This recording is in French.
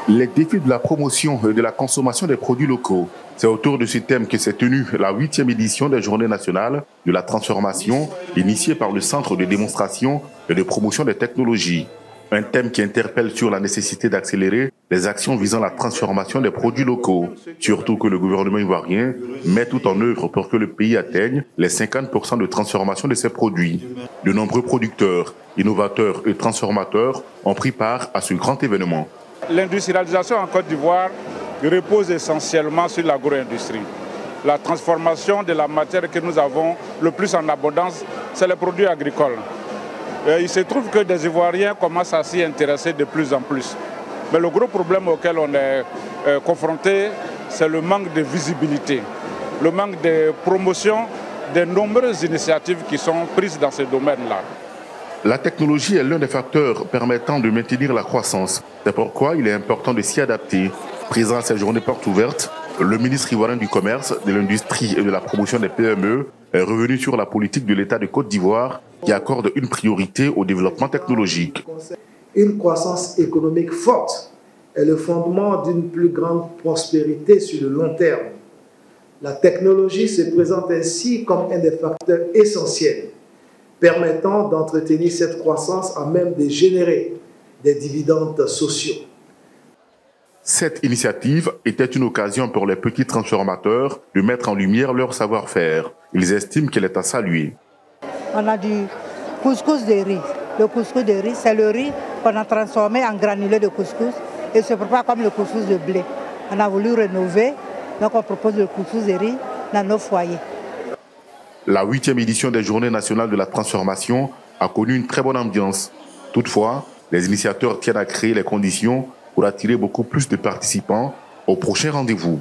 Les défis de la promotion et de la consommation des produits locaux. C'est autour de ce thème que s'est tenue la 8e édition des Journées nationales de la transformation, initiée par le Centre de démonstration et de promotion des technologies. Un thème qui interpelle sur la nécessité d'accélérer les actions visant la transformation des produits locaux. Surtout que le gouvernement ivoirien met tout en œuvre pour que le pays atteigne les 50% de transformation de ses produits. De nombreux producteurs, innovateurs et transformateurs ont pris part à ce grand événement. L'industrialisation en Côte d'Ivoire repose essentiellement sur l'agro-industrie. La transformation de la matière que nous avons le plus en abondance, c'est les produits agricoles. Il se trouve que des Ivoiriens commencent à s'y intéresser de plus en plus. Mais le gros problème auquel on est confronté, c'est le manque de visibilité, le manque de promotion des nombreuses initiatives qui sont prises dans ce domaine-là. La technologie est l'un des facteurs permettant de maintenir la croissance. C'est pourquoi il est important de s'y adapter. Présent à cette journée porte ouverte, le ministre ivoirien du Commerce, de l'Industrie et de la Promotion des PME est revenu sur la politique de l'État de Côte d'Ivoire qui accorde une priorité au développement technologique. Une croissance économique forte est le fondement d'une plus grande prospérité sur le long terme. La technologie se présente ainsi comme un des facteurs essentiels permettant d'entretenir cette croissance à même de générer des dividendes sociaux. Cette initiative était une occasion pour les petits transformateurs de mettre en lumière leur savoir-faire. Ils estiment qu'elle est à saluer. On a du couscous de riz. Le couscous de riz, c'est le riz qu'on a transformé en granulés de couscous et se prépare comme le couscous de blé. On a voulu rénover, donc on propose le couscous de riz dans nos foyers. La 8e édition des Journées nationales de la transformation a connu une très bonne ambiance. Toutefois, les initiateurs tiennent à créer les conditions pour attirer beaucoup plus de participants au prochain rendez-vous.